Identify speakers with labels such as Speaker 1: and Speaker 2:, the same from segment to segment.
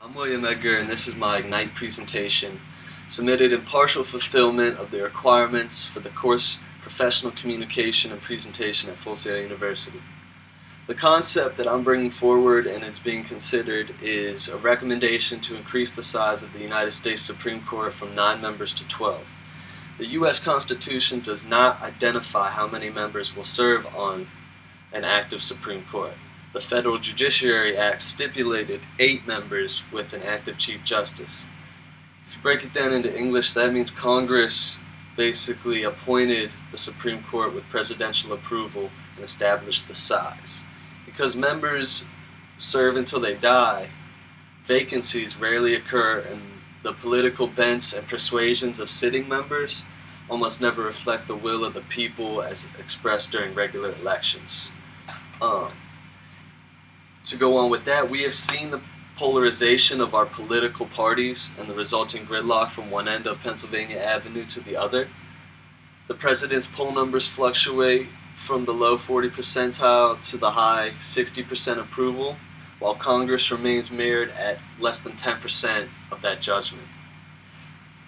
Speaker 1: I'm William Edgar, and this is my Ignite presentation, submitted in partial fulfillment of the requirements for the course Professional Communication and Presentation at Full Sail University. The concept that I'm bringing forward and it's being considered is a recommendation to increase the size of the United States Supreme Court from 9 members to 12. The U.S. Constitution does not identify how many members will serve on an active Supreme Court. The Federal Judiciary Act stipulated 8 members with an active Chief Justice. If you break it down into English, that means Congress basically appointed the Supreme Court with presidential approval and established the size. Because members serve until they die, vacancies rarely occur, and the political bents and persuasions of sitting members almost never reflect the will of the people as expressed during regular elections. To go on with that, we have seen the polarization of our political parties and the resulting gridlock from one end of Pennsylvania Avenue to the other. The president's poll numbers fluctuate from the low 40 percentile to the high 60% approval, while Congress remains mirrored at less than 10% of that judgment.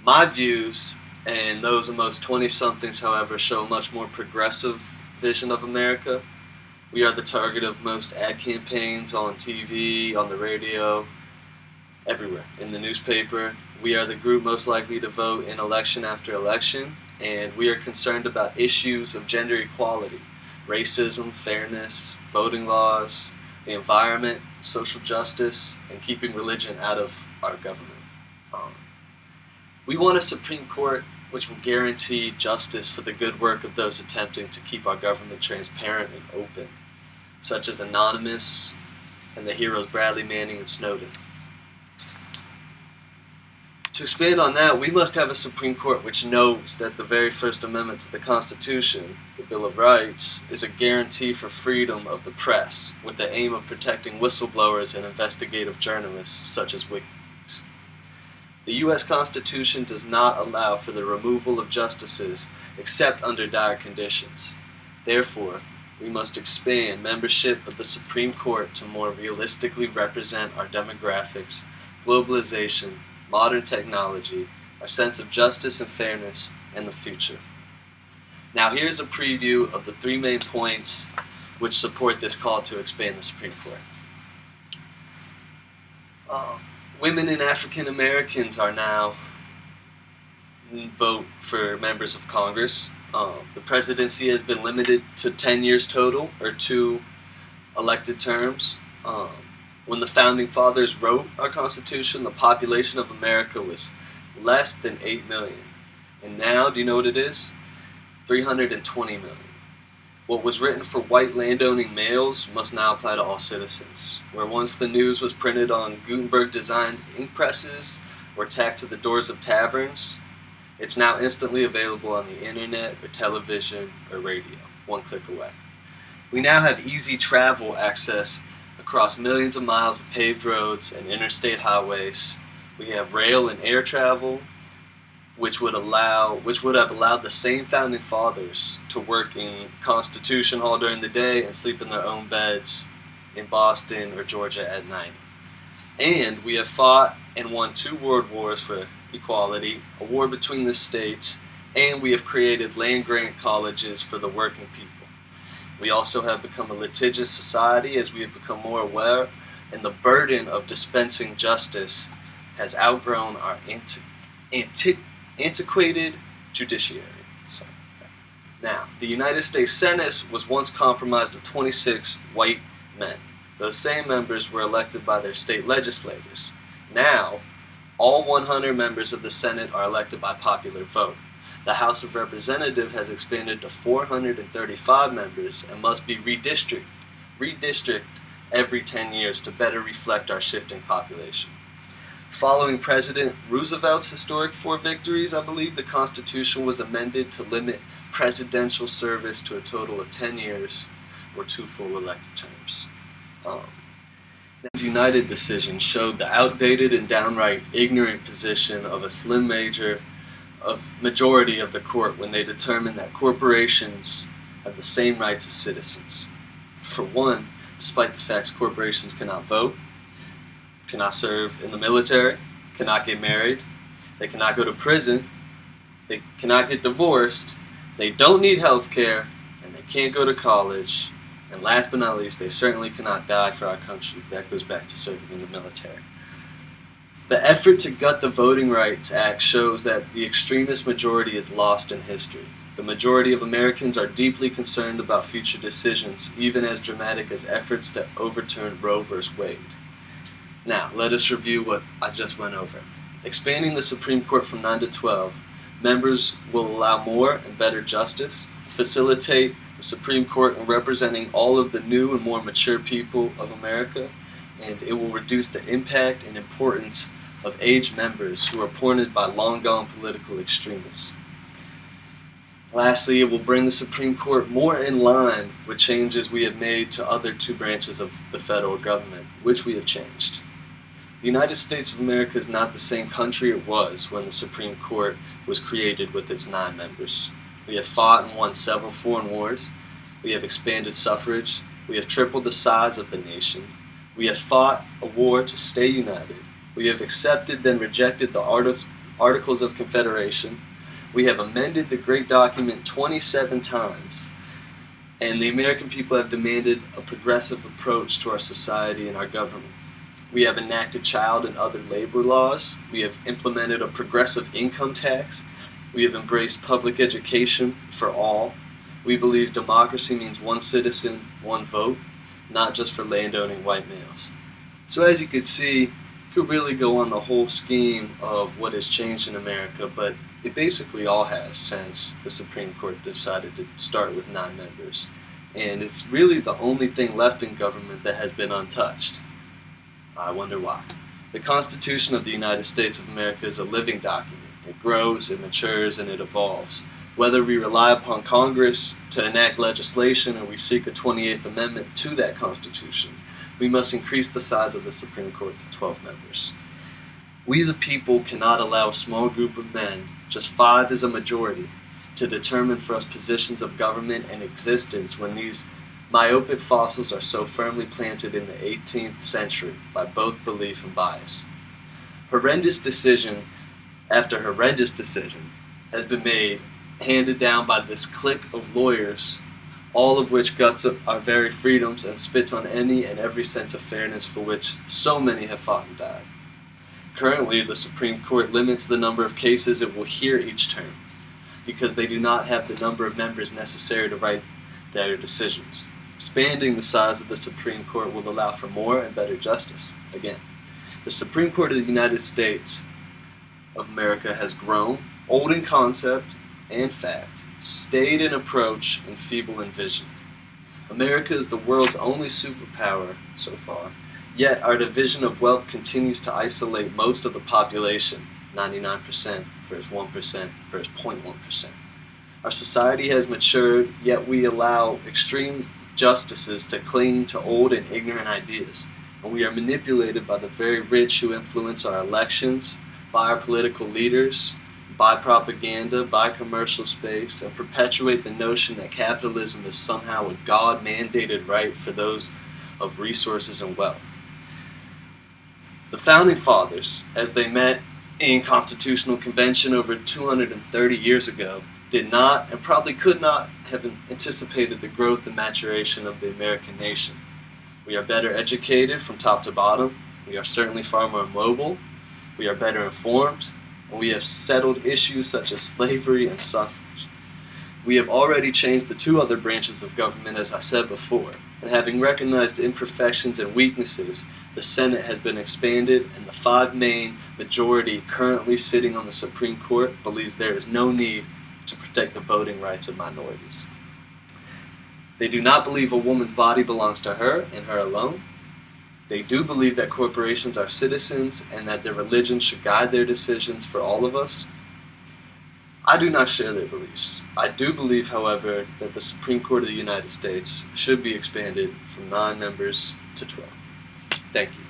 Speaker 1: My views, and those of most 20-somethings, however, show a much more progressive vision of America. We are the target of most ad campaigns on TV, on the radio, everywhere, in the newspaper. We are the group most likely to vote in election after election, and we are concerned about issues of gender equality, racism, fairness, voting laws, the environment, social justice, and keeping religion out of our government. We want a Supreme Court which will guarantee justice for the good work of those attempting to keep our government transparent and open, such as Anonymous and the heroes Bradley Manning and Snowden. To expand on that, we must have a Supreme Court which knows that the very First Amendment to the Constitution, the Bill of Rights, is a guarantee for freedom of the press, with the aim of protecting whistleblowers and investigative journalists such as WikiLeaks. The U.S. Constitution does not allow for the removal of justices except under dire conditions. Therefore, we must expand membership of the Supreme Court to more realistically represent our demographics, globalization, modern technology, our sense of justice and fairness, and the future. Now here's a preview of the 3 main points which support this call to expand the Supreme Court. Women and African Americans are now vote for members of Congress. The presidency has been limited to 10 years total, or 2 elected terms. When the Founding Fathers wrote our Constitution, the population of America was less than 8 million. And now, do you know what it is? 320 million. What was written for white landowning males must now apply to all citizens. Where once the news was printed on Gutenberg-designed ink presses or tacked to the doors of taverns, it's now instantly available on the internet or television or radio, 1 click away. We now have easy travel access across millions of miles of paved roads and interstate highways. We have rail and air travel, which would have allowed the same Founding Fathers to work in Constitution Hall during the day and sleep in their own beds in Boston or Georgia at night. And we have fought and won 2 world wars for equality, a war between the states, and we have created land-grant colleges for the working people. We also have become a litigious society as we have become more aware, and the burden of dispensing justice has outgrown our antiquated judiciary. Now, the United States Senate was once comprised of 26 white men. Those same members were elected by their state legislators. Now, all 100 members of the Senate are elected by popular vote. The House of Representatives has expanded to 435 members and must be redistricted every 10 years to better reflect our shifting population. Following President Roosevelt's historic 4 victories, I believe the Constitution was amended to limit presidential service to a total of 10 years or 2 full elected terms. The United decision showed the outdated and downright ignorant position of a slim majority of the court when they determined that corporations have the same rights as citizens. For one, despite the fact corporations cannot vote, cannot serve in the military, cannot get married, they cannot go to prison, they cannot get divorced, they don't need health care, and they can't go to college, and last but not least, they certainly cannot die for our country. That goes back to serving in the military. The effort to gut the Voting Rights Act shows that the extremist majority is lost in history. The majority of Americans are deeply concerned about future decisions, even as dramatic as efforts to overturn Roe v. Wade. Now, let us review what I just went over. Expanding the Supreme Court from 9 to 12, members will allow more and better justice, facilitate the Supreme Court in representing all of the new and more mature people of America, and it will reduce the impact and importance of aged members who are appointed by long-gone political extremists. Lastly, it will bring the Supreme Court more in line with changes we have made to other two branches of the federal government, which we have changed. The United States of America is not the same country it was when the Supreme Court was created with its 9 members. We have fought and won several foreign wars. We have expanded suffrage. We have tripled the size of the nation. We have fought a war to stay united. We have accepted then rejected the Articles of Confederation. We have amended the Great Document 27 times. And the American people have demanded a progressive approach to our society and our government. We have enacted child and other labor laws. We have implemented a progressive income tax. We have embraced public education for all. We believe democracy means one citizen, one vote, not just for landowning white males. So as you can see, you could really go on the whole scheme of what has changed in America, but it basically all has since the Supreme Court decided to start with 9 members. And it's really the only thing left in government that has been untouched. I wonder why. The Constitution of the United States of America is a living document. It grows, it matures, and it evolves. Whether we rely upon Congress to enact legislation or we seek a 28th Amendment to that Constitution, we must increase the size of the Supreme Court to 12 members. We the people cannot allow a small group of men, just 5 as a majority, to determine for us positions of government and existence when these myopic fossils are so firmly planted in the 18th century by both belief and bias. Horrendous decision after horrendous decision has been made, handed down by this clique of lawyers, all of which guts our very freedoms and spits on any and every sense of fairness for which so many have fought and died. Currently, the Supreme Court limits the number of cases it will hear each term because they do not have the number of members necessary to write their decisions. Expanding the size of the Supreme Court will allow for more and better justice. Again, the Supreme Court of the United States of America has grown, old in concept and fact, staid in approach, and feeble in vision. America is the world's only superpower so far, yet our division of wealth continues to isolate most of the population, 99% versus 1% versus 0.1%. Our society has matured, yet we allow extreme justices to cling to old and ignorant ideas, and we are manipulated by the very rich who influence our elections, by our political leaders, by propaganda, by commercial space, and perpetuate the notion that capitalism is somehow a God-mandated right for those of resources and wealth. The Founding Fathers, as they met in Constitutional Convention over 230 years ago, did not and probably could not have anticipated the growth and maturation of the American nation. We are better educated from top to bottom. We are certainly far more mobile. We are better informed. And we have settled issues such as slavery and suffrage. We have already changed the 2 other branches of government, as I said before, and having recognized imperfections and weaknesses, the Senate has been expanded, and the 5 main majority currently sitting on the Supreme Court believes there is no need to protect the voting rights of minorities. They do not believe a woman's body belongs to her and her alone. They do believe that corporations are citizens and that their religion should guide their decisions for all of us. I do not share their beliefs. I do believe, however, that the Supreme Court of the United States should be expanded from 9 members to 12. Thank you.